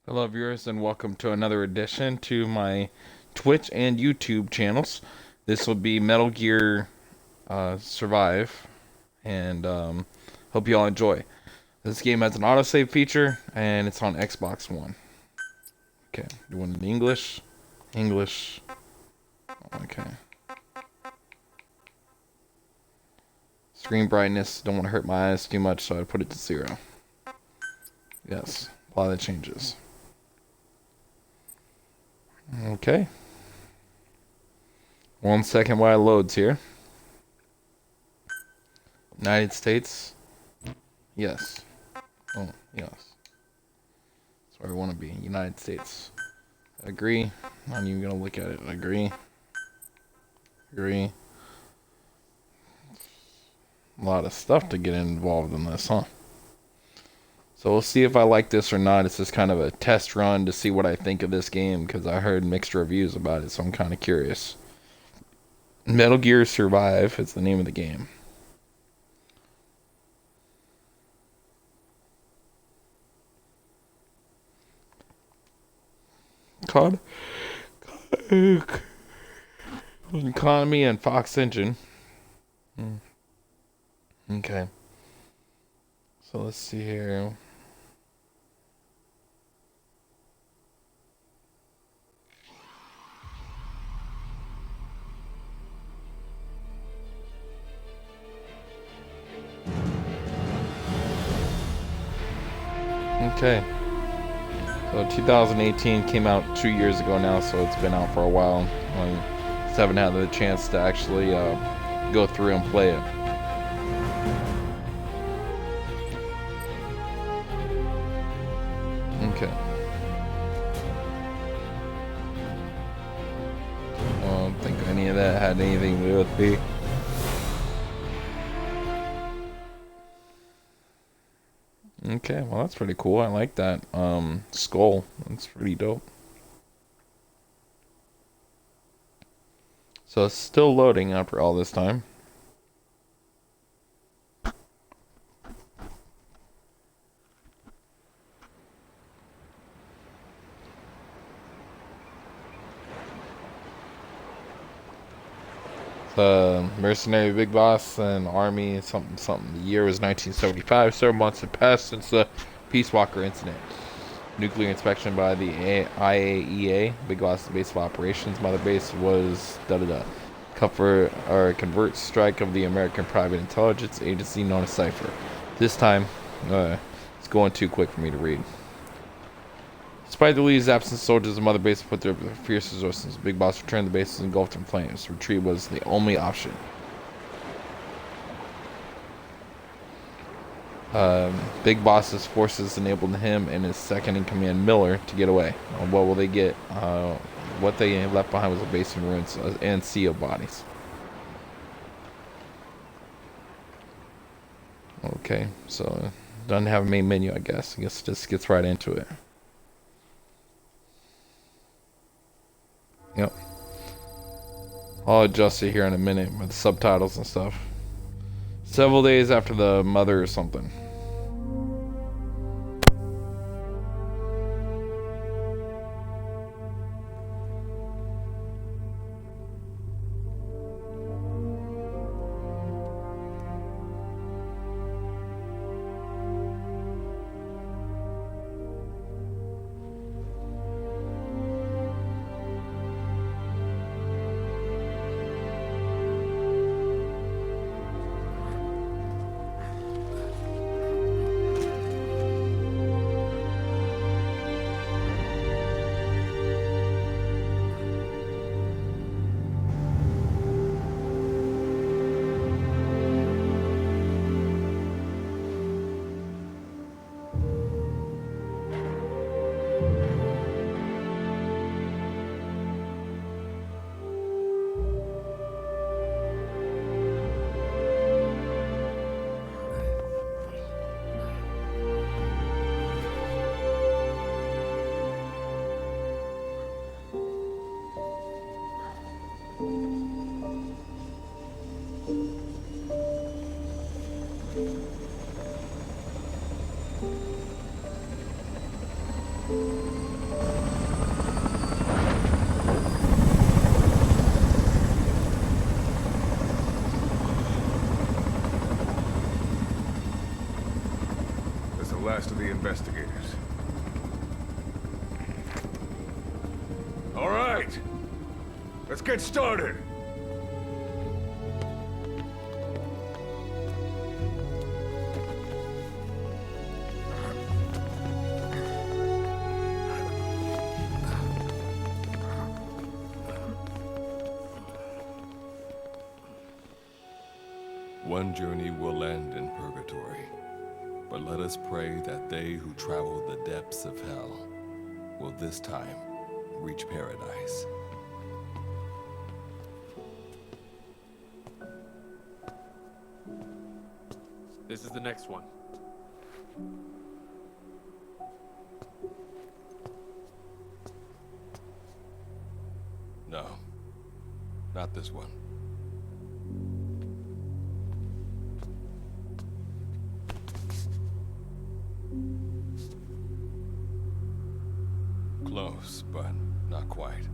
Hello, viewers, and welcome to another edition to my Twitch and YouTube channels. This will be Metal Gear Survive, and hope you all enjoy. This game has an autosave feature, and it's on Xbox One. Okay, you want it in English? English. Okay. Screen brightness, don't want to hurt my eyes too much, so I put it to 0. Yes, apply the changes. Okay. 1 second while it loads here. United States. Yes. Oh, yes. That's where I want to be. United States. Agree. Not even gonna look at it. Agree. Agree. A lot of stuff to get involved in this, huh? So we'll see if I like this or not. It's just kind of a test run to see what I think of this game because I heard mixed reviews about it, so I'm kind of curious. Metal Gear Survive is the name of the game. COD? Economy and Fox Engine. Okay. So let's see here. Okay. So 2018 came out 2 years ago now, so it's been out for a while. I just haven't had the chance to actually go through and play it. Okay. I don't think any of that had anything to do with me. Okay, well that's pretty cool. I like that skull. That's pretty dope. So it's still loading after all this time. The mercenary big boss and army something something. The year was 1975. Several months had passed since the Peace Walker incident. Nuclear inspection by the IAEA, Big Boss base of operations. Mother base was da da da. Comfort or convert strike of the American Private Intelligence Agency known as Cipher. This time, it's going too quick for me to read. Despite the lead's absence, soldiers of Mother Base put their fierce resources. Big Boss returned the base engulfed in flames. Retreat was the only option. Big Boss's forces enabled him and his second-in-command, Miller, to get away. What will they get? What they left behind was a base in ruins and sea of bodies. Okay, so doesn't have a main menu, I guess. I guess it just gets right into it. Yep. I'll adjust it here in a minute with the subtitles and stuff. Several days after the mother or something. last of the investigators. All right, let's get started. One journey will end in purgatory, but let us pray that they who travel the depths of hell will this time reach paradise. This is the next one. No, not this one. Close, but not quite.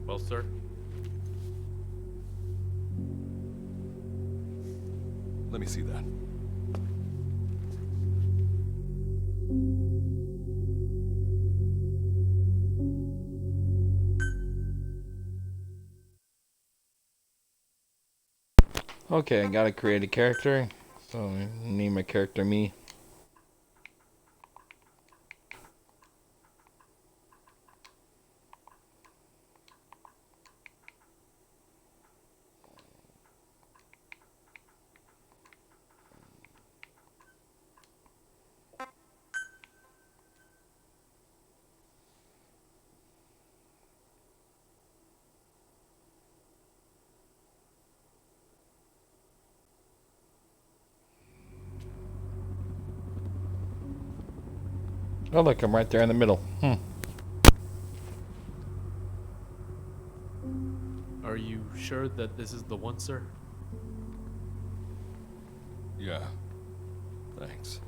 Well, sir. Let me see that. Okay, I gotta create a character. So name my character me. Oh look, I'm right there in the middle. Are you sure that this is the one, sir? Yeah. Thanks.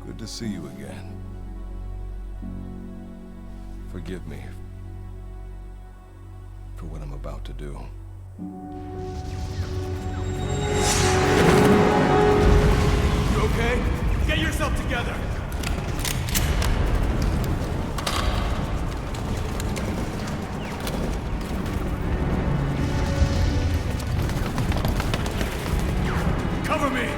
Good to see you again. Forgive me for what I'm about to do. You okay? Get yourself together! Cover me!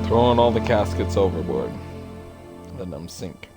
Throwing all the caskets overboard. Letting them sink.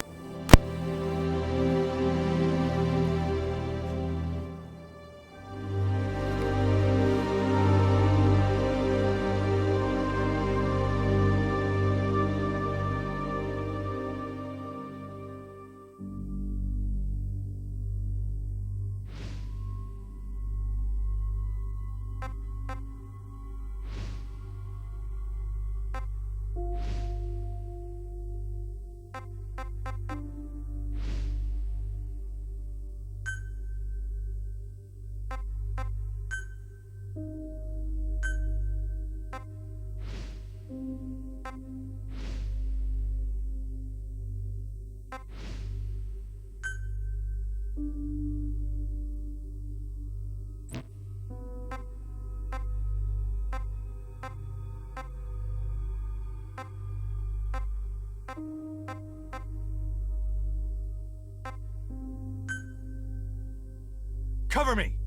Cover me!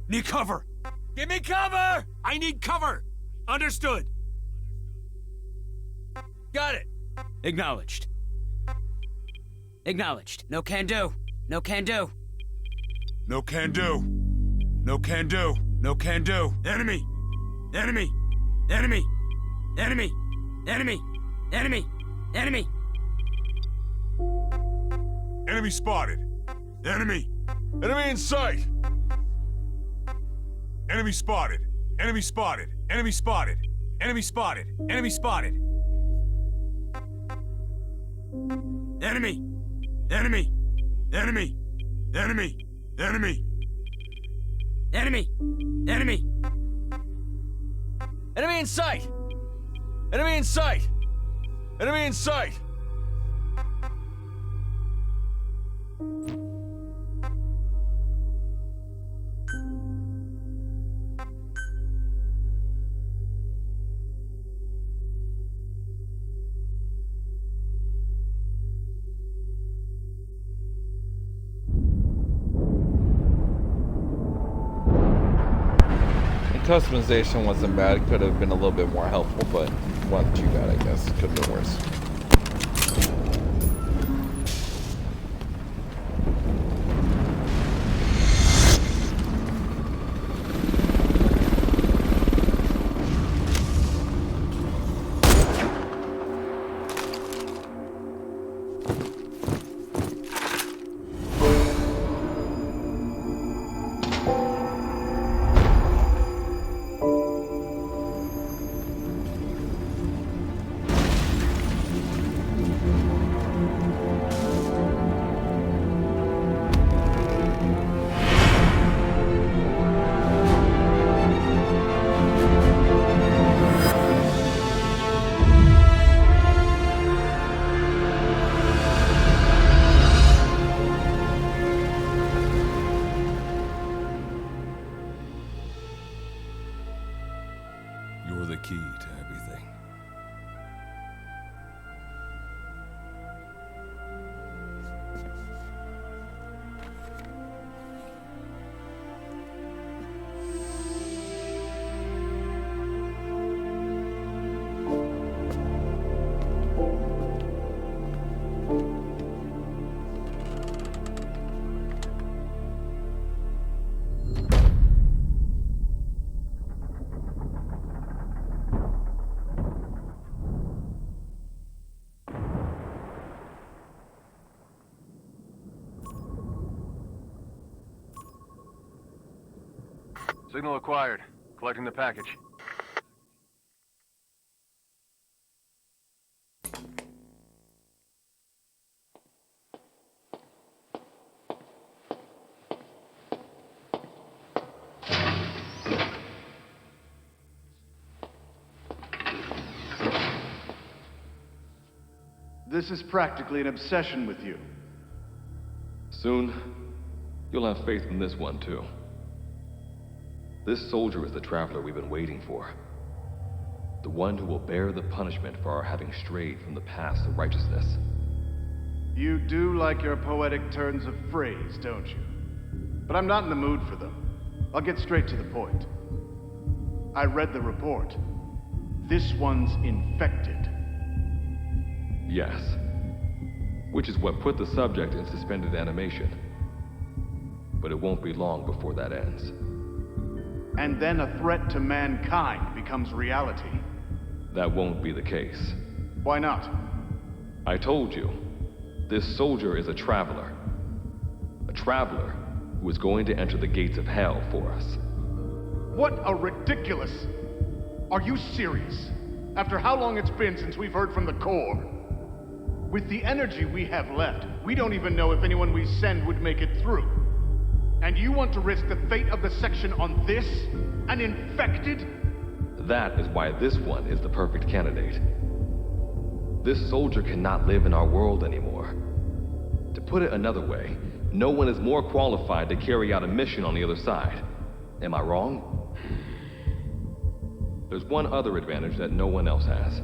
Need cover! Give me cover! I need cover! Understood! Got it! Acknowledged. Acknowledged. No can do. No can do. No can do! No can do! No can do! Enemy! Enemy! Enemy! Enemy! Enemy! Enemy! Enemy! Enemy spotted! Enemy! Enemy in sight! Enemy spotted! Enemy spotted! Enemy spotted! Enemy spotted! Enemy spotted! Enemy! Enemy! Enemy! Enemy! Enemy! Enemy! Enemy! Enemy in sight! Enemy in sight! Enemy in sight! Customization wasn't bad. It could have been a little bit more helpful, but wasn't too bad, I guess. Could have been worse. You're the key to everything. Signal acquired. Collecting the package. This is practically an obsession with you. Soon, you'll have faith in this one, too. This soldier is the traveler we've been waiting for. The one who will bear the punishment for our having strayed from the paths of righteousness. You do like your poetic turns of phrase, don't you? But I'm not in the mood for them. I'll get straight to the point. I read the report. This one's infected. Yes. Which is what put the subject in suspended animation. But it won't be long before that ends. And then a threat to mankind becomes reality. That won't be the case. Why not? I told you, this soldier is a traveler. A traveler who is going to enter the gates of hell for us. What a ridiculous... Are you serious? After how long it's been since we've heard from the Corps? With the energy we have left, we don't even know if anyone we send would make it through. And you want to risk the fate of the section on this? An infected? That is why this one is the perfect candidate. This soldier cannot live in our world anymore. To put it another way, no one is more qualified to carry out a mission on the other side. Am I wrong? There's one other advantage that no one else has.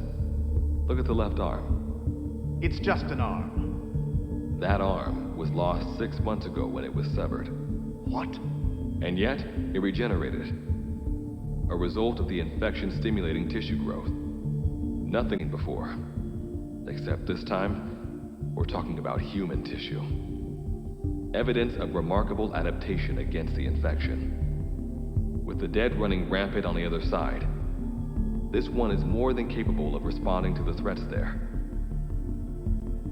Look at the left arm. It's just an arm. That arm was lost 6 months ago when it was severed. What? And yet, it regenerated. A result of the infection-stimulating tissue growth. Nothing before. Except this time, we're talking about human tissue. Evidence of remarkable adaptation against the infection. With the dead running rampant on the other side, this one is more than capable of responding to the threats there.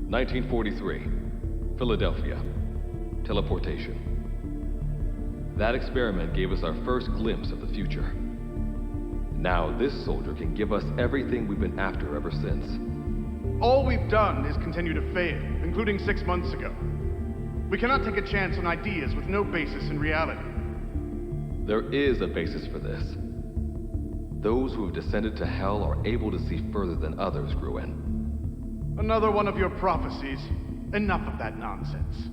1943, Philadelphia. Teleportation. That experiment gave us our first glimpse of the future. Now this soldier can give us everything we've been after ever since. All we've done is continue to fail, including 6 months ago. We cannot take a chance on ideas with no basis in reality. There is a basis for this. Those who have descended to hell are able to see further than others, Gruen. Another one of your prophecies. Enough of that nonsense.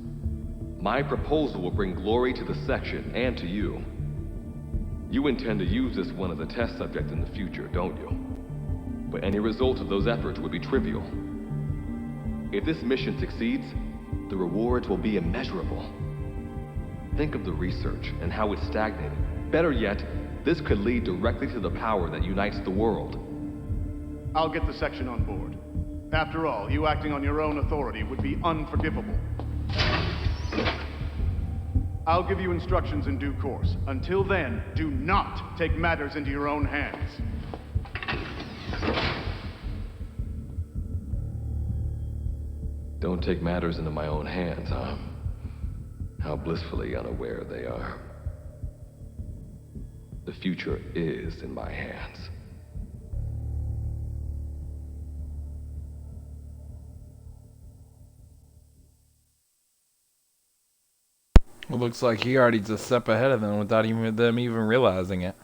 My proposal will bring glory to the section and to you. You intend to use this one as a test subject in the future, don't you? But any result of those efforts would be trivial. If this mission succeeds, the rewards will be immeasurable. Think of the research and how it's stagnated. Better yet, this could lead directly to the power that unites the world. I'll get the section on board. After all, you acting on your own authority would be unforgivable. I'll give you instructions in due course. Until then, do not take matters into your own hands. Don't take matters into my own hands, huh? How blissfully unaware they are. The future is in my hands. It looks like he already just a step ahead of them without them even realizing it.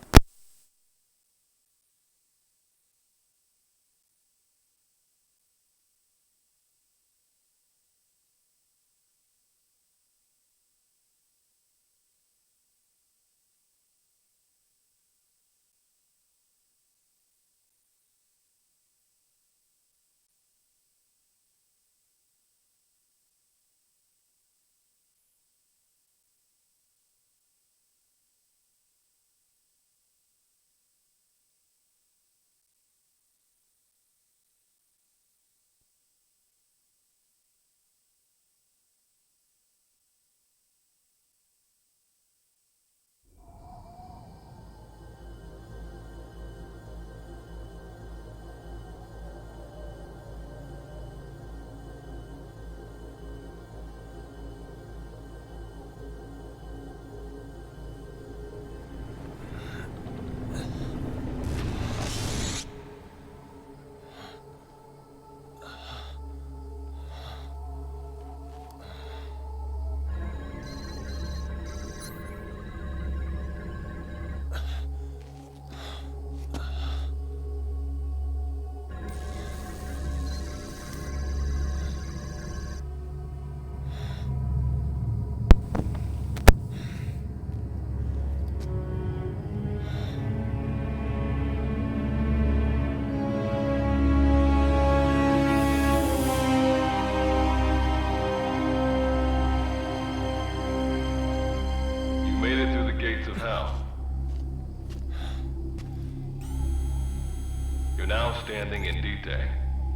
understanding in detail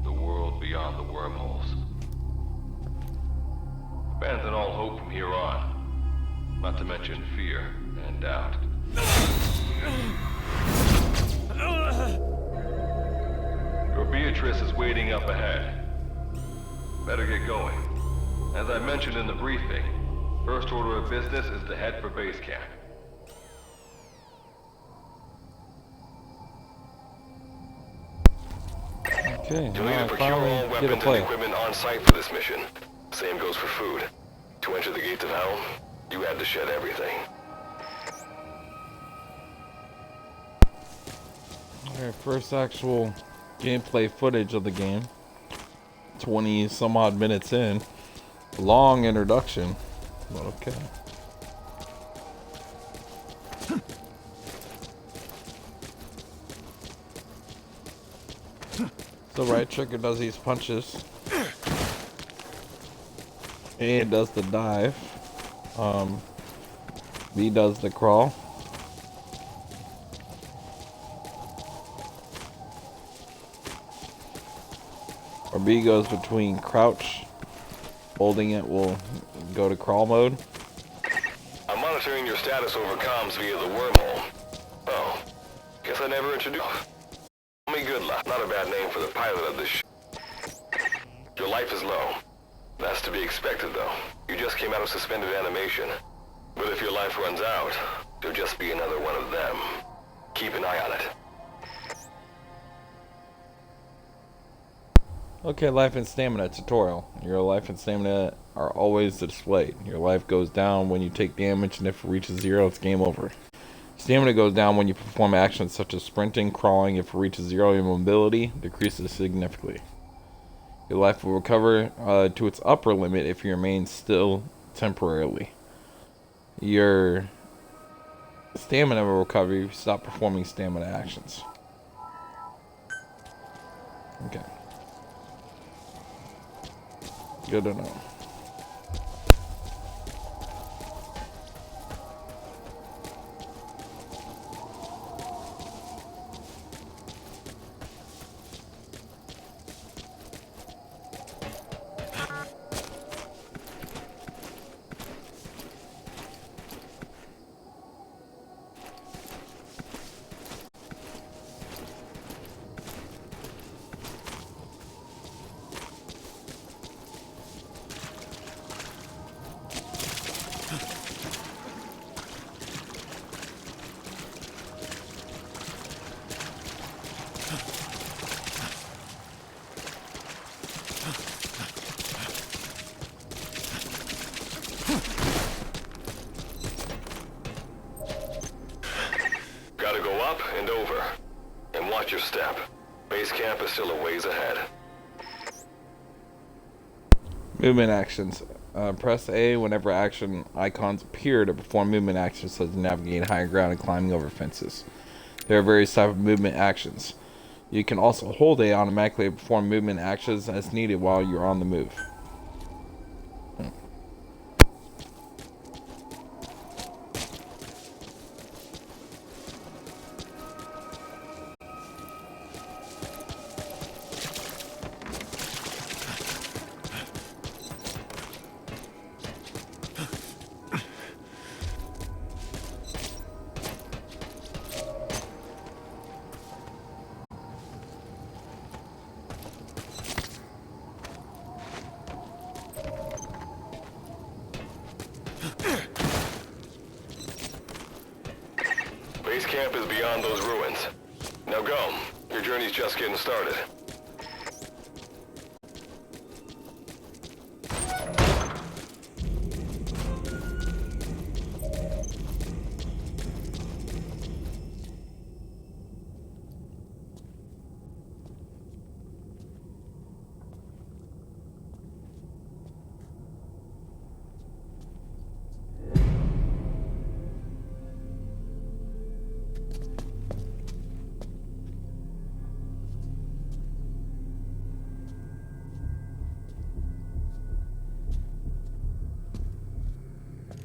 the world beyond the wormholes. Abandon all hope from here on, not to mention fear and doubt. Your Beatrice is waiting up ahead. Better get going. As I mentioned in the briefing, first order of business is to head for base camp. Okay, You'll need to procure all finally get to weapons and play. equipment on site for this mission. Same goes for food. To enter the gates of hell, you had to shed everything. Alright, first actual gameplay footage of the game. 20 some odd minutes in. Long introduction, but okay. So right trigger does these punches. A does the dive. B does the crawl. Or B goes between crouch. Holding it will go to crawl mode. I'm monitoring your status over comms via the wormhole. Oh, guess I never introduced. Call me Good Luck. Not a bad name for the pilot of this Your life is low. That's to be expected, though. You just came out of suspended animation. But if your life runs out, you'll just be another one of them. Keep an eye on it. Okay, life and stamina tutorial. Your life and stamina are always displayed. Your life goes down when you take damage, and if it reaches 0, it's game over. Stamina goes down when you perform actions such as sprinting, crawling. If it reaches 0, your mobility decreases significantly. Your life will recover to its upper limit if you remain still temporarily. Your stamina will recover if you stop performing stamina actions. Okay. Good to know. Gotta go up and over. And watch your step. Base camp is still a ways ahead. Movement actions. Press A whenever action icons appear to perform movement actions such as navigating higher ground and climbing over fences. There are various types of movement actions. You can also hold A automatically to perform movement actions as needed while you're on the move. Base camp is beyond those ruins. Now go. Your journey's just getting started.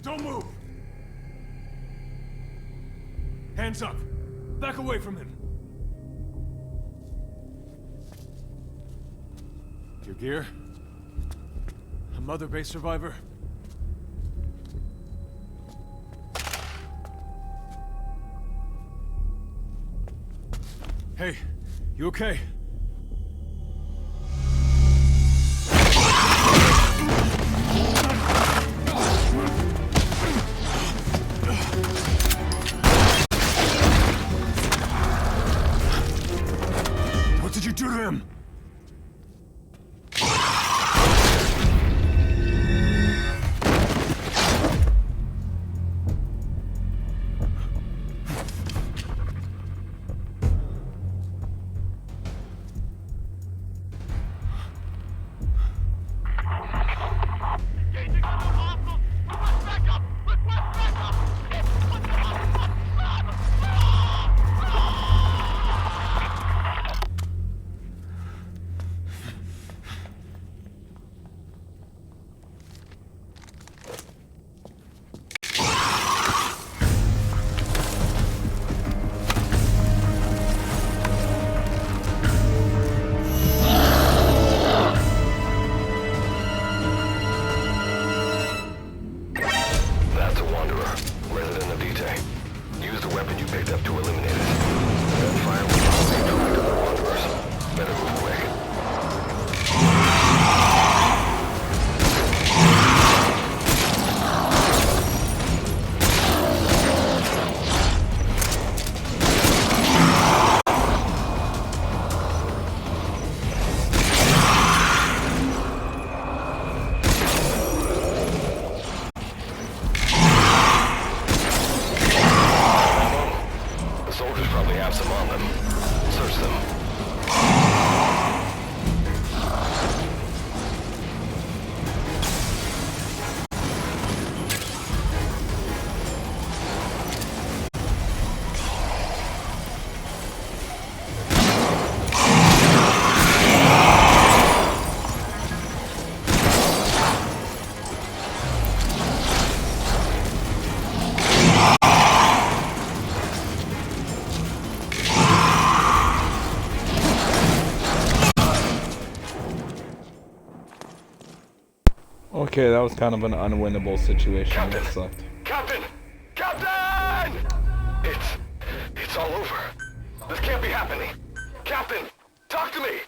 Don't move! Hands up! Back away from him! Your gear? A Mother Base survivor? Hey, you okay? What did you do to him? That's a Wanderer, resident of Vitae. Use the weapon you picked up to eliminate it. That fire will probably attract other Wanderers. Better move quick. The soldiers probably have some on them. Search them. Okay, that was kind of an unwinnable situation. Captain! That sucked. Captain! Captain! It's all over. This can't be happening. Captain, talk to me!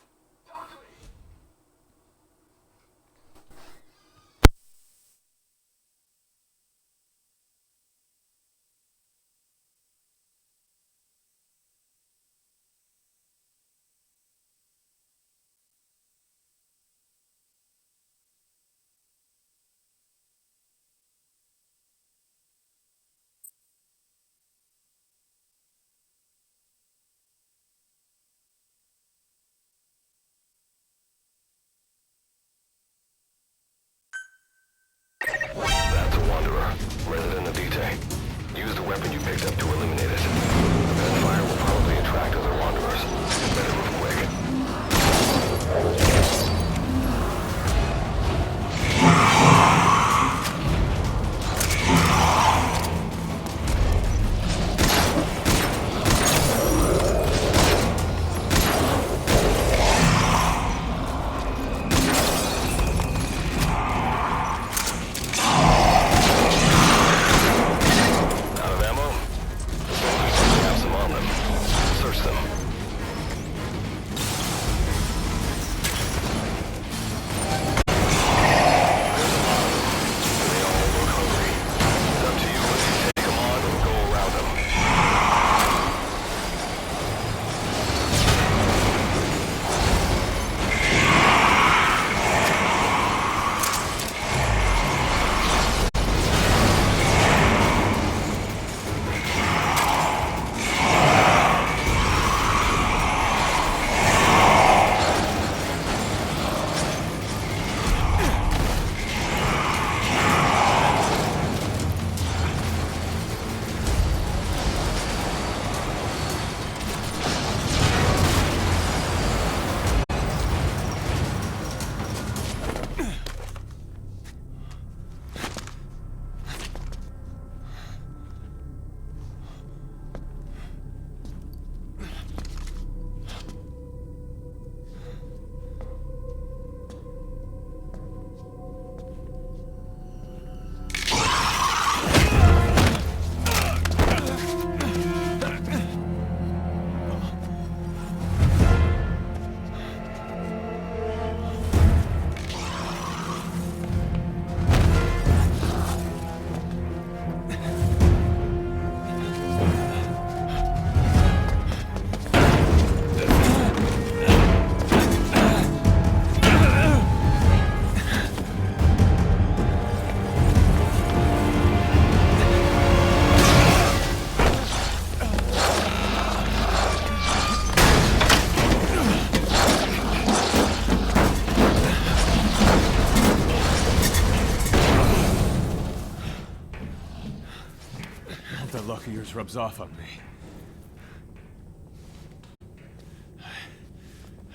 yours rubs off on me.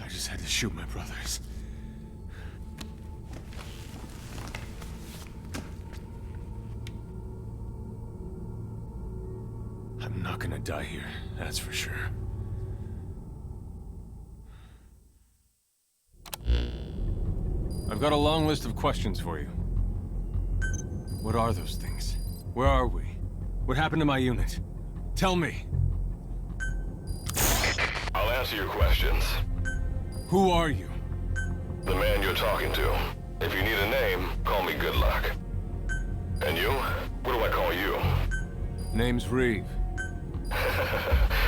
I just had to shoot my brothers. I'm not gonna die here, that's for sure. I've got a long list of questions for you. What are those things? Where are we? What happened to my unit? Tell me! I'll answer your questions. Who are you? The man you're talking to. If you need a name, call me Good Luck. And you? What do I call you? Name's Reeve.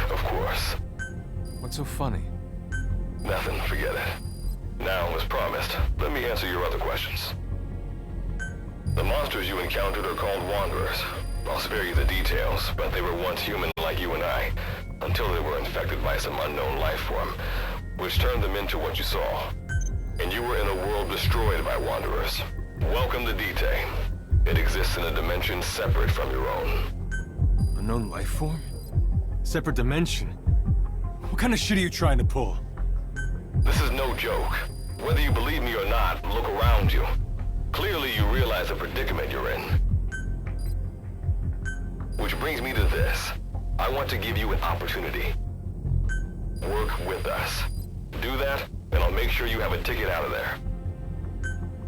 Of course. What's so funny? Nothing, forget it. Now, as promised, let me answer your other questions. The monsters you encountered are called Wanderers. I'll spare you the details, but they were once human like you and I, until they were infected by some unknown life form, which turned them into what you saw. And you were in a world destroyed by Wanderers. Welcome to Dite. It exists in a dimension separate from your own. Unknown life form? Separate dimension? What kind of shit are you trying to pull? This is no joke. Whether you believe me or not, look around you. Clearly you realize the predicament you're in. Which brings me to this. I want to give you an opportunity. Work with us. Do that, and I'll make sure you have a ticket out of there.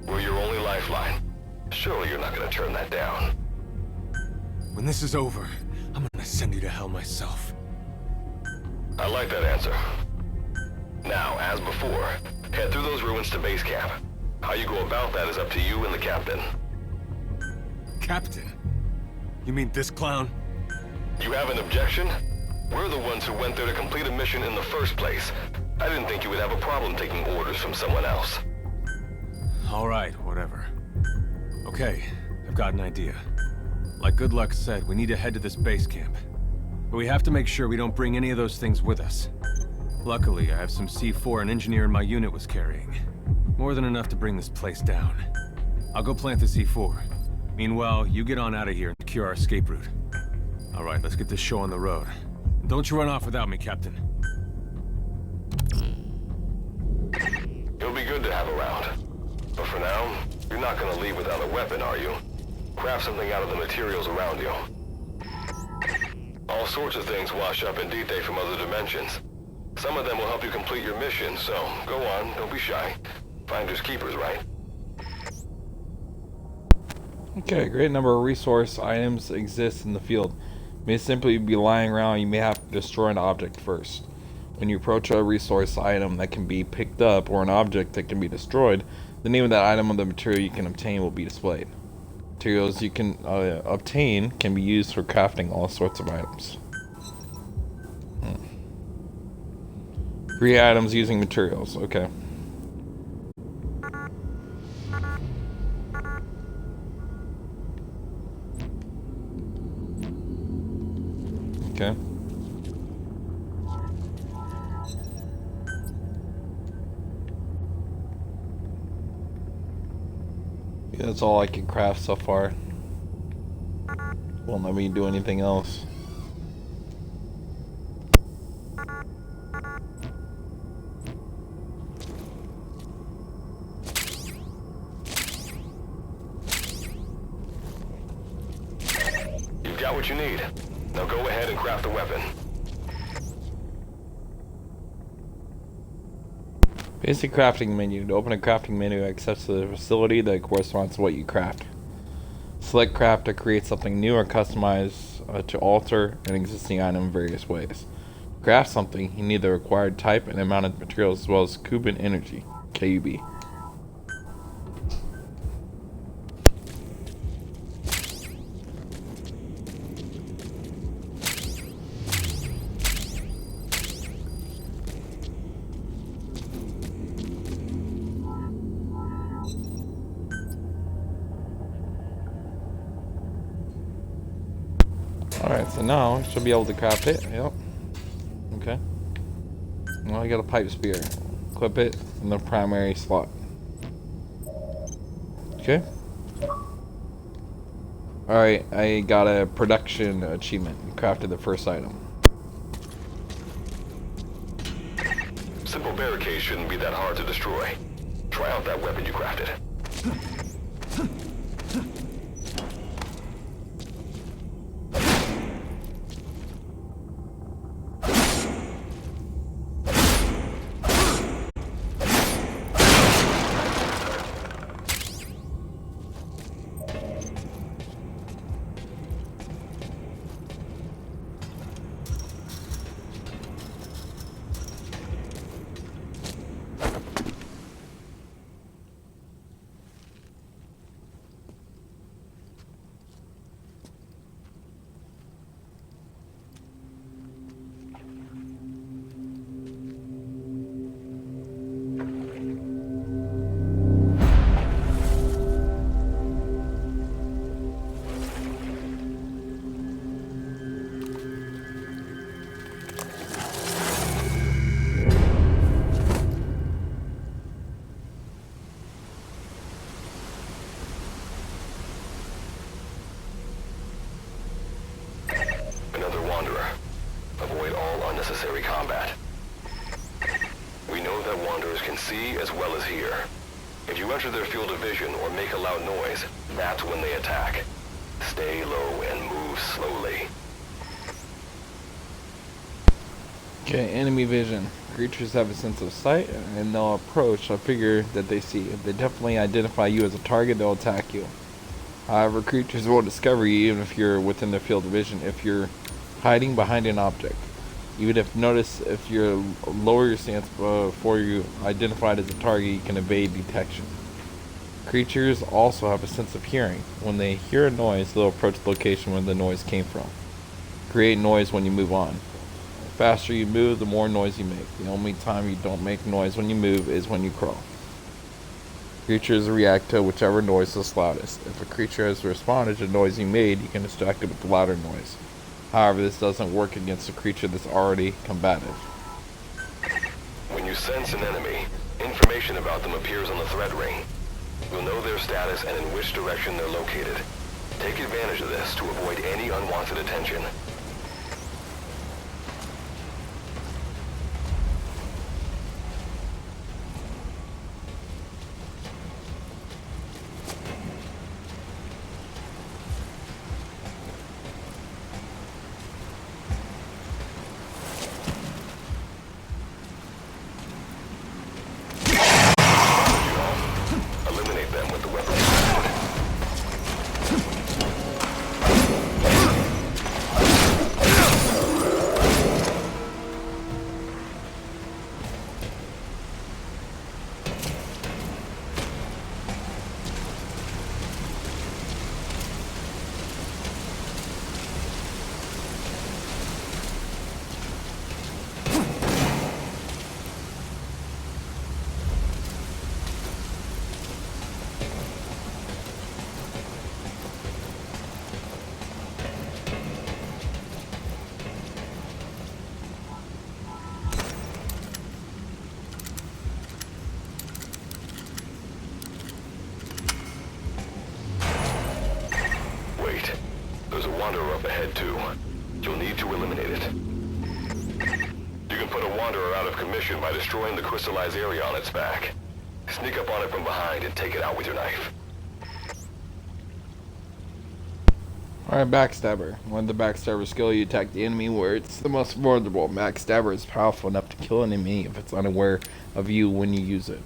We're your only lifeline. Surely you're not gonna turn that down. When this is over, I'm gonna send you to hell myself. I like that answer. Now, as before, head through those ruins to base camp. How you go about that is up to you and the captain. Captain? You mean this clown? You have an objection? We're the ones who went there to complete a mission in the first place. I didn't think you would have a problem taking orders from someone else. All right, whatever. Okay, I've got an idea. Like Good Luck said, we need to head to this base camp. But we have to make sure we don't bring any of those things with us. Luckily, I have some C4 an engineer in my unit was carrying. More than enough to bring this place down. I'll go plant the C4. Meanwhile, you get on out of here and secure our escape route. All right, let's get this show on the road. Don't you run off without me, Captain. You'll be good to have around. But for now, you're not gonna leave without a weapon, are you? Craft something out of the materials around you. All sorts of things wash up in Dite from other dimensions. Some of them will help you complete your mission, so go on, don't be shy. Finders keepers, right? Okay, a great number of resource items exist in the field. You may simply be lying around, you may have to destroy an object first. When you approach a resource item that can be picked up or an object that can be destroyed, the name of that item or the material you can obtain will be displayed. Materials you can obtain can be used for crafting all sorts of items. Create items using materials, okay. Okay. Yeah, that's all I can craft so far. Won't let me do anything else. You've got what you need. Now go ahead and craft the weapon. Basic crafting menu. To open a crafting menu, access to the facility that corresponds to what you craft. Select craft to create something new or customize to alter an existing item in various ways. To craft something, you need the required type and amount of materials as well as Kuban energy, KUB. Alright, so now I should be able to craft it. Yep. Okay. Now I got a pipe spear. Equip it in the primary slot. Okay. Alright, I got a production achievement. Crafted the first item. Simple barricade shouldn't be that hard to destroy. Try out that weapon you crafted. Another Wanderer. Avoid all unnecessary combat. We know that Wanderers can see as well as hear. If you enter their field of vision or make a loud noise, that's when they attack. Stay low and move slowly. Okay, enemy vision. Creatures have a sense of sight and they'll approach a figure that they see. If they definitely identify you as a target, they'll attack you. However, creatures will discover you even if you're within their field of vision if you're hiding behind an object. You would have noticed if you lower your stance before you identified as a target, you can evade detection. Creatures also have a sense of hearing. When they hear a noise, they'll approach the location where the noise came from. Create noise when you move on. The faster you move, the more noise you make. The only time you don't make noise when you move is when you crawl. Creatures react to whichever noise is loudest. If a creature has responded to the noise you made, you can distract it with the louder noise. However, this doesn't work against a creature that's already combative. When you sense an enemy, information about them appears on the threat ring. You'll know their status and in which direction they're located. Take advantage of this to avoid any unwanted attention. Eliminate them with the weapon. Wait, there's a Wanderer up ahead too. You'll need to eliminate it. You can put a Wanderer out of commission by destroying the crystallized area on its back. Sneak up on it from behind and take it out with your knife. Alright, Backstabber. When the Backstabber skill, you attack the enemy where it's the most vulnerable. Backstabber is powerful enough to kill an enemy if it's unaware of you when you use it.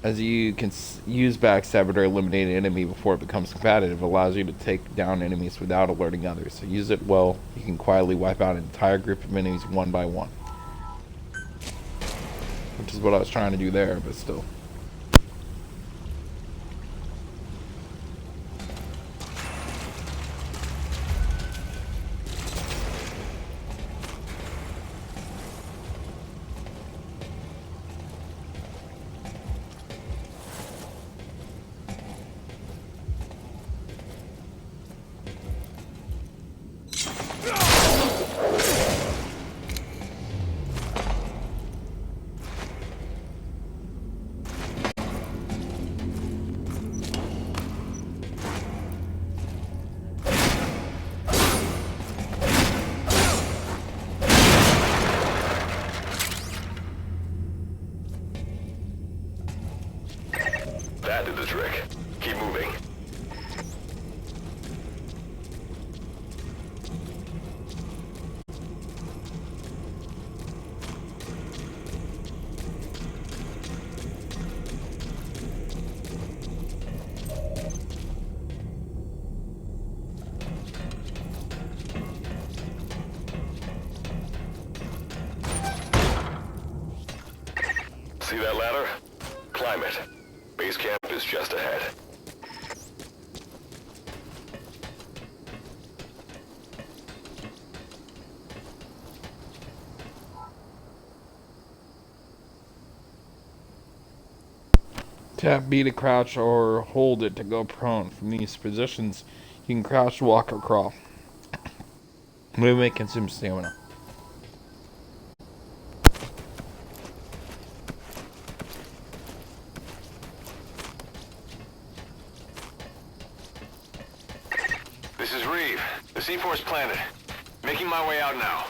As you can use Backstabber to eliminate an enemy before it becomes combative, it allows you to take down enemies without alerting others. So use it well, you can quietly wipe out an entire group of enemies one by one. Which is what I was trying to do there, but still. That did the trick. Keep moving. See that ladder? Climb it. Base camp is just ahead. Tap B to crouch or hold it to go prone. From these positions, you can crouch, walk, or crawl. Movement consumes stamina. This is Reeve. The C4's planted. Making my way out now.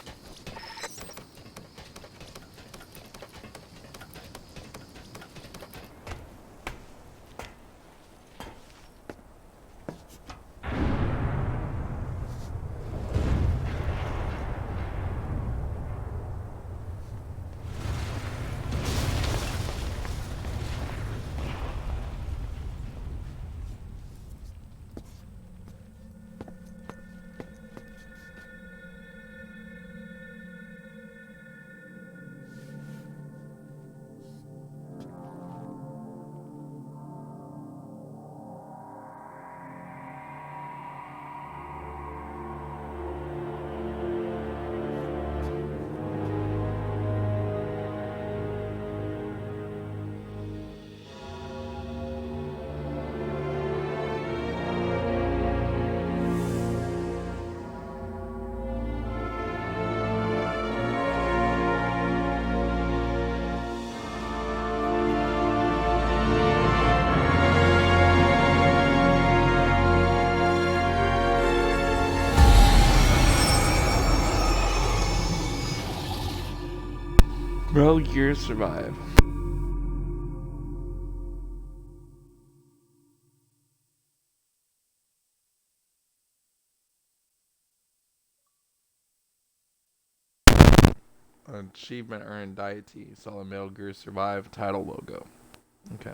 Metal Gear Survive. Achievement earned deity. Saw the Metal Gear Survive title logo. Okay.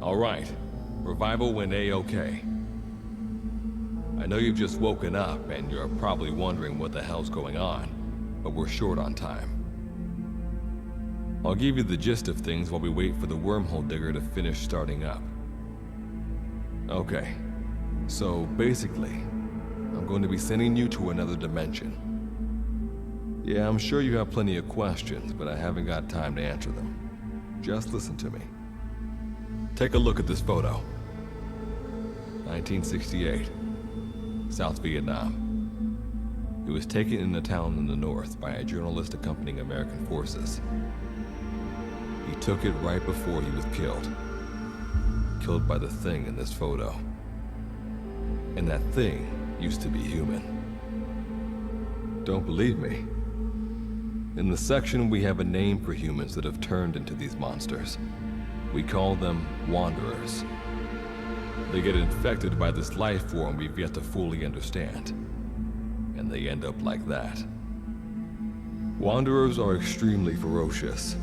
All right. Revival went A-okay. I know you've just woken up and you're probably wondering what the hell's going on, but we're short on time. I'll give you the gist of things while we wait for the wormhole digger to finish starting up. Okay, so basically, I'm going to be sending you to another dimension. Yeah, I'm sure you have plenty of questions, but I haven't got time to answer them. Just listen to me. Take a look at this photo. 1968, South Vietnam. It was taken in a town in the north by a journalist accompanying American forces. He took it right before he was killed. Killed by the thing in this photo. And that thing used to be human. Don't believe me? In the section, we have a name for humans that have turned into these monsters. We call them Wanderers. They get infected by this life form we've yet to fully understand. And they end up like that. Wanderers are extremely ferocious.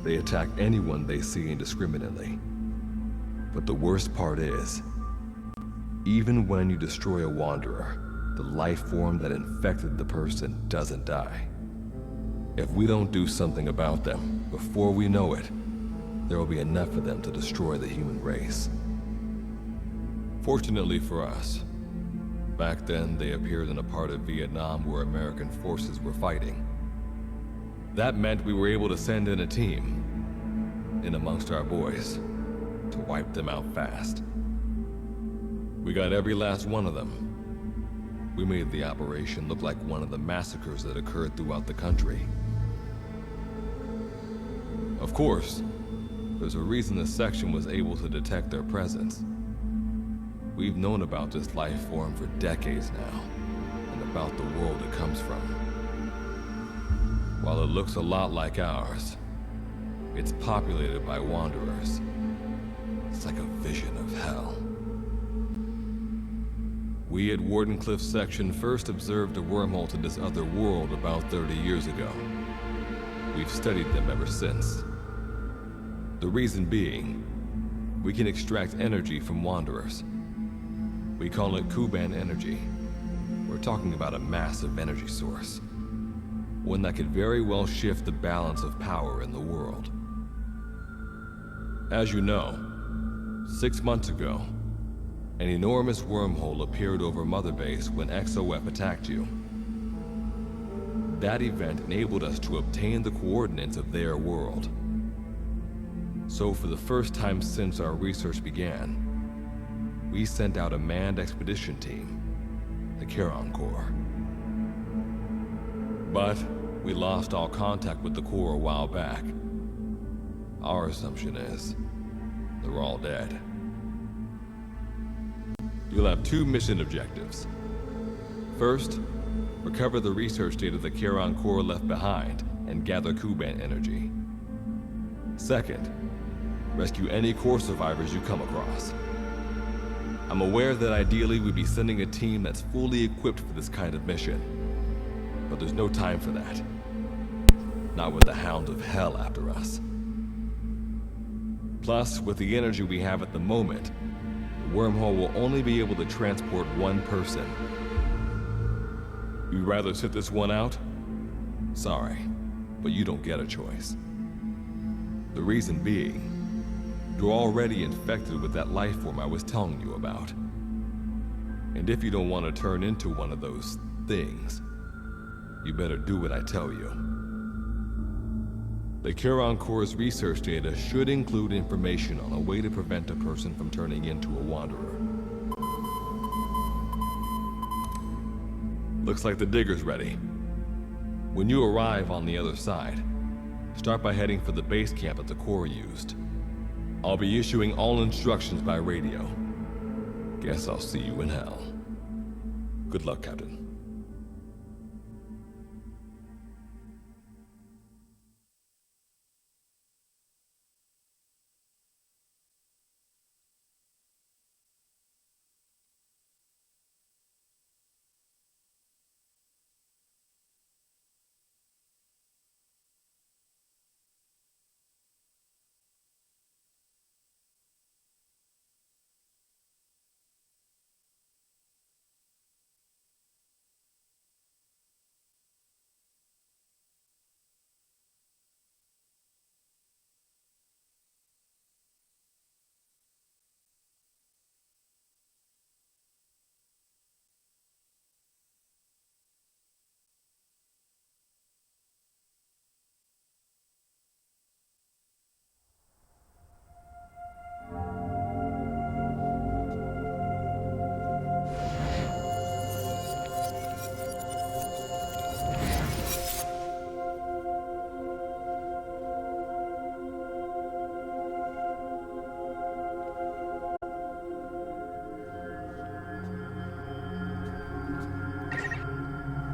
They attack anyone they see indiscriminately. But the worst part is, even when you destroy a Wanderer, the life form that infected the person doesn't die. If we don't do something about them, before we know it, there will be enough of them to destroy the human race. Fortunately for us, back then they appeared in a part of Vietnam where American forces were fighting. That meant we were able to send in a team, in amongst our boys, to wipe them out fast. We got every last one of them. We made the operation look like one of the massacres that occurred throughout the country. Of course, there's a reason the section was able to detect their presence. We've known about this life form for decades now, and about the world it comes from. While it looks a lot like ours, it's populated by Wanderers. It's like a vision of hell. We at Wardenclyffe Section first observed a wormhole to this other world about 30 years ago. We've studied them ever since. The reason being, we can extract energy from Wanderers. We call it Kuban energy. We're talking about a massive energy source. One that could very well shift the balance of power in the world. As you know, 6 months ago, an enormous wormhole appeared over Mother Base when XOF attacked you. That event enabled us to obtain the coordinates of their world. So for the first time since our research began, we sent out a manned expedition team, the Charon Corps. But we lost all contact with the Corps a while back. Our assumption is they're all dead. You'll have 2 mission objectives. First, recover the research data the Charon Corps left behind and gather Kuban energy. Second, rescue any Corps survivors you come across. I'm aware that ideally we'd be sending a team that's fully equipped for this kind of mission, but there's no time for that. Not with the Hound of Hell after us. Plus, with the energy we have at the moment, the wormhole will only be able to transport one person. You'd rather sit this one out? Sorry, but you don't get a choice. The reason being, you're already infected with that life form I was telling you about. And if you don't want to turn into one of those things, you better do what I tell you. The Charon Corps' research data should include information on a way to prevent a person from turning into a Wanderer. Looks like the digger's ready. When you arrive on the other side, start by heading for the base camp that the Corps used. I'll be issuing all instructions by radio. Guess I'll see you in hell. Good luck, Captain.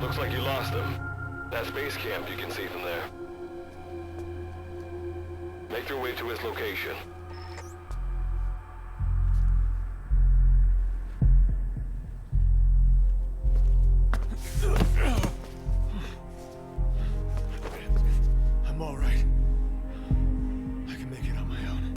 Looks like you lost him. That's base camp you can see from there. Make your way to his location. I'm all right. I can make it on my own.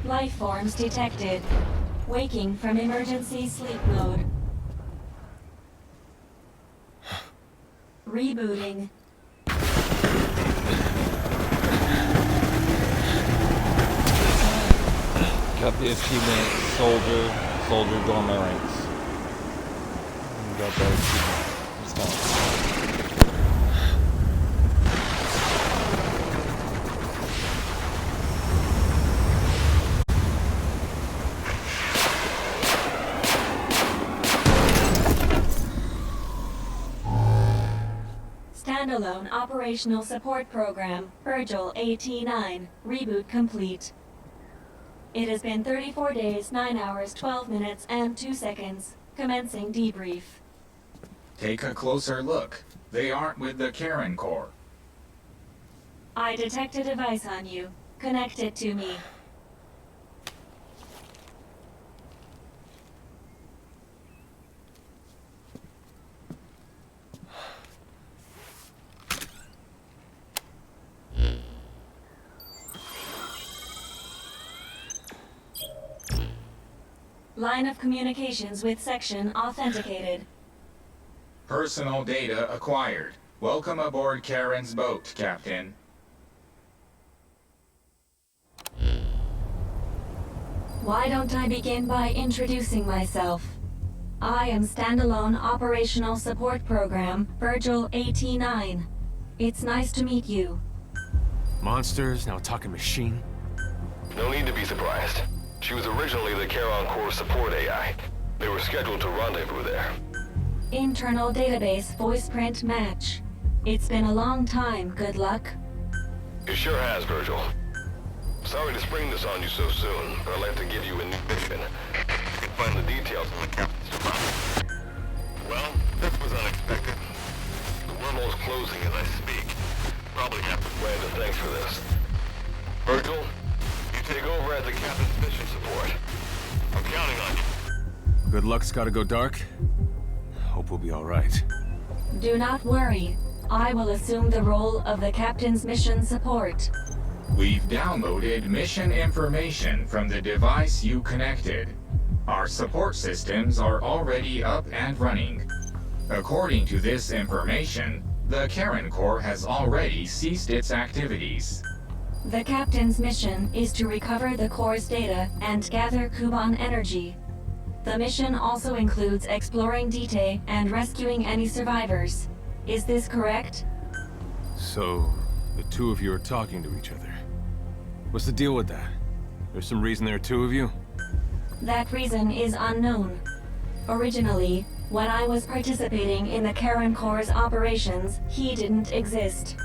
Life forms detected. Waking from emergency sleep mode. Rebooting. Got the achievement, soldier join my ranks. Got that achievement. It's fine. Standalone Operational Support Program, Virgil AT-9, reboot complete. It has been 34 days, 9 hours, 12 minutes, and 2 seconds. Commencing debrief. Take a closer look. They aren't with the Karen Corps. I detect a device on you. Connect it to me. Line of communications with section authenticated. Personal data acquired. Welcome aboard Karen's boat, Captain. Why don't I begin by introducing myself? I am Standalone Operational Support Program, Virgil AT-9. It's nice to meet you. Monsters, now a talking machine. No need to be surprised. She was originally the Charon Corps support AI. They were scheduled to rendezvous there. Internal database voice print match. It's been a long time, good luck. It sure has, Virgil. Sorry to spring this on you so soon, but I'd like to give you a new mission. You can find the details in the captain's department. Well, this was unexpected. The wormhole's closing as I speak. Probably have to plan to thanks for this. Virgil, you take over as the captain's mission support. I'm counting on you. Good luck's gotta go dark. Hope we'll be all right. Do not worry. I will assume the role of the captain's mission support. We've downloaded mission information from the device you connected. Our support systems are already up and running. According to this information, the Karen Corps has already ceased its activities. The captain's mission is to recover the Corps' data and gather Kuban energy. The mission also includes exploring Dite and rescuing any survivors. Is this correct? So, the two of you are talking to each other. What's the deal with that? There's some reason there are two of you? That reason is unknown. Originally, when I was participating in the Karen Corps' operations, he didn't exist.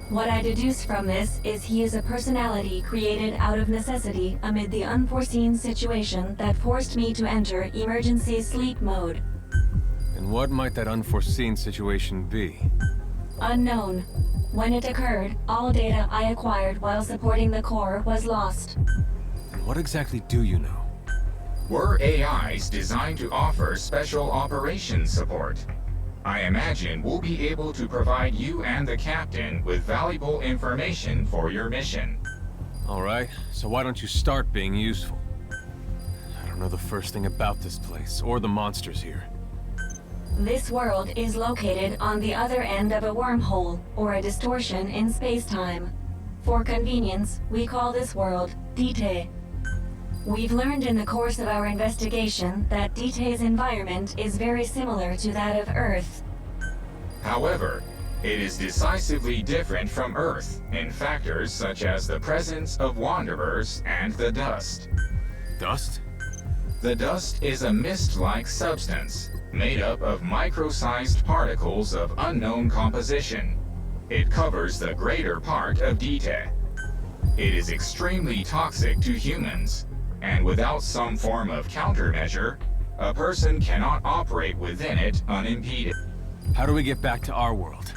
What I deduce from this is he is a personality created out of necessity amid the unforeseen situation that forced me to enter emergency sleep mode. And what might that unforeseen situation be? Unknown. When it occurred, all data I acquired while supporting the Corps was lost. And what exactly do you know? We're AIs designed to offer special operations support. I imagine we'll be able to provide you and the captain with valuable information for your mission. Alright, so why don't you start being useful? I don't know the first thing about this place, or the monsters here. This world is located on the other end of a wormhole, or a distortion in space-time. For convenience, we call this world Dite. We've learned in the course of our investigation that Dite's environment is very similar to that of Earth. However, it is decisively different from Earth in factors such as the presence of wanderers and the dust. Dust? The dust is a mist-like substance made up of micro-sized particles of unknown composition. It covers the greater part of Dite. It is extremely toxic to humans, and without some form of countermeasure, a person cannot operate within it unimpeded. How do we get back to our world?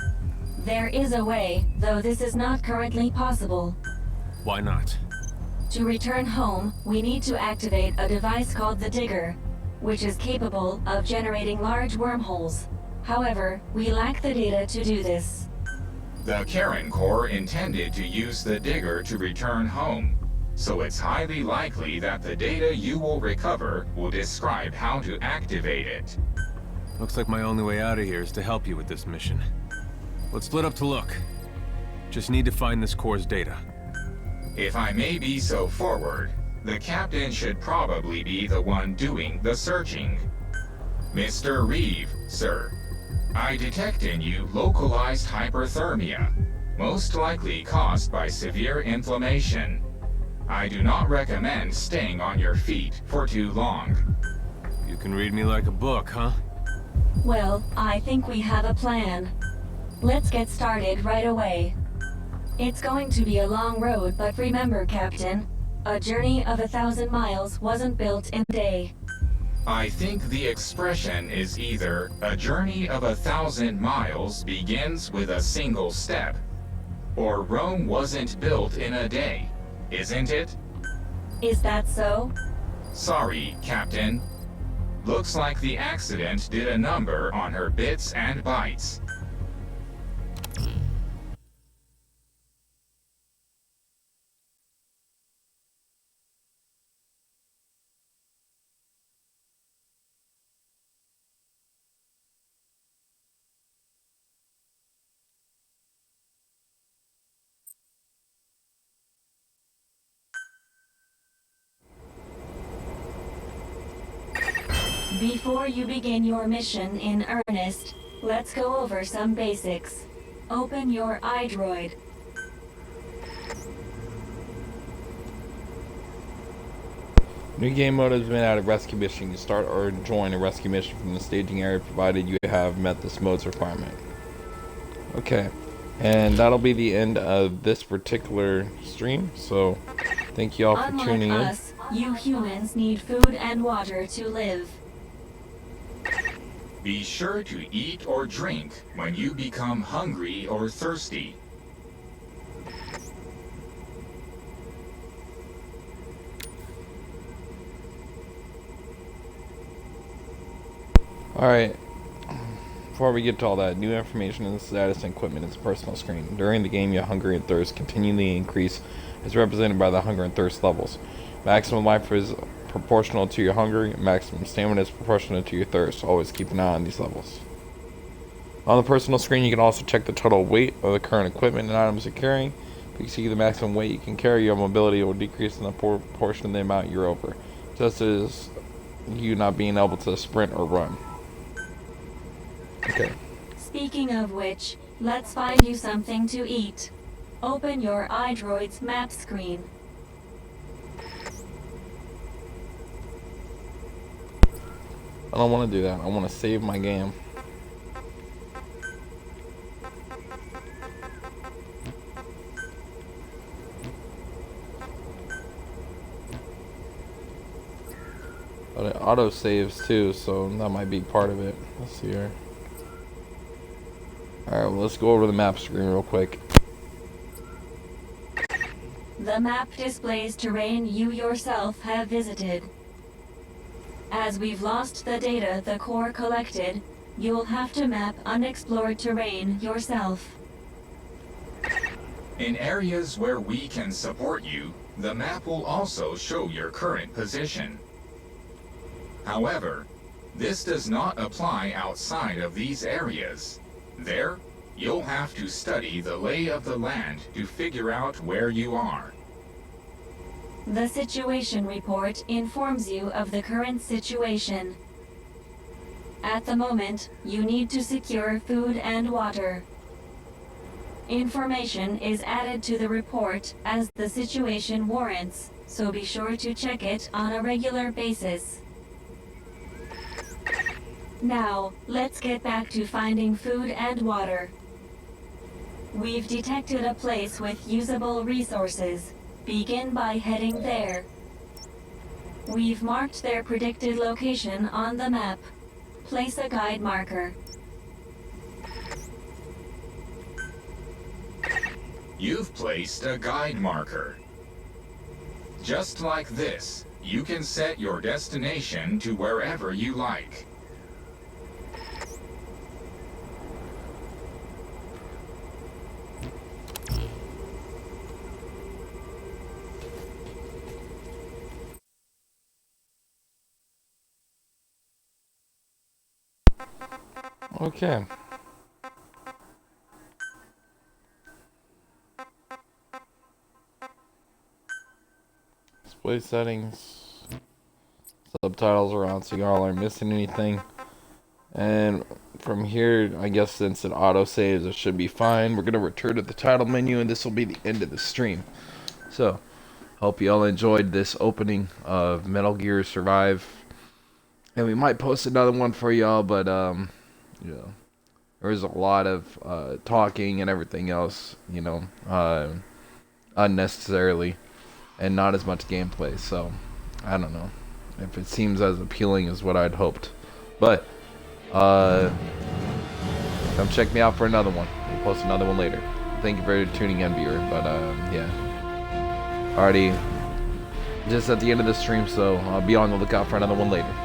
There is a way, though this is not currently possible. Why not? To return home, we need to activate a device called the Digger, which is capable of generating large wormholes. However, we lack the data to do this. The Karen Corps intended to use the Digger to return home, so it's highly likely that the data you will recover will describe how to activate it. Looks like my only way out of here is to help you with this mission. Let's split up to look. Just need to find this Corps' data. If I may be so forward, the captain should probably be the one doing the searching. Mr. Reeve, sir, I detect in you localized hyperthermia, most likely caused by severe inflammation. I do not recommend staying on your feet for too long. You can read me like a book, huh? Well, I think we have a plan. Let's get started right away. It's going to be a long road, but remember, Captain, a journey of 1,000 miles wasn't built in a day. I think the expression is either a journey of 1,000 miles begins with a single step, or Rome wasn't built in a day, isn't it? Is that so? Sorry, Captain. Looks like the accident did a number on her bits and bytes. Before you begin your mission in earnest, let's go over some basics. Open your iDroid. New game mode has been added. Rescue mission. You start or join a rescue mission from the staging area provided you have met this mode's requirement. Okay, and that'll be the end of this particular stream, so thank you all for tuning in. Unlike us, you humans need food and water to live. Be sure to eat or drink when you become hungry or thirsty. Alright, before we get to all that, new information in the status and equipment is a personal screen. During the game, your hunger and thirst continually increase as represented by the hunger and thirst levels. Maximum life is proportional to your hunger, maximum stamina is proportional to your thirst. Always keep an eye on these levels. On the personal screen, you can also check the total weight of the current equipment and items you're carrying. If you see the maximum weight you can carry, your mobility will decrease in the proportion of the amount you're over, just as you not being able to sprint or run. Okay. Speaking of which, let's find you something to eat. Open your iDroid's map screen. I don't want to do that. I want to save my game. But it auto saves too, so that might be part of it. Let's see here. Alright, well, let's go over the map screen real quick. The map displays terrain you yourself have visited. As we've lost the data the Corps collected, you'll have to map unexplored terrain yourself. In areas where we can support you, the map will also show your current position. However, this does not apply outside of these areas. There, you'll have to study the lay of the land to figure out where you are. The situation report informs you of the current situation. At the moment, you need to secure food and water. Information is added to the report as the situation warrants, so be sure to check it on a regular basis. Now, let's get back to finding food and water. We've detected a place with usable resources. Begin by heading there. We've marked their predicted location on the map. Place a guide marker. You've placed a guide marker. Just like this, you can set your destination to wherever you like. Okay. Display settings. Subtitles are on so y'all aren't missing anything. And from here, I guess since it auto saves, it should be fine. We're going to return to the title menu, and this will be the end of the stream. So, hope y'all enjoyed this opening of Metal Gear Survive. And we might post another one for y'all, but, you know, there was a lot of talking and everything else, you know, unnecessarily, and not as much gameplay. So, I don't know if it seems as appealing as what I'd hoped. But, come check me out for another one. We'll post another one later. Thank you for tuning in, viewer. But, yeah. Already just at the end of the stream, so I'll be on the lookout for another one later.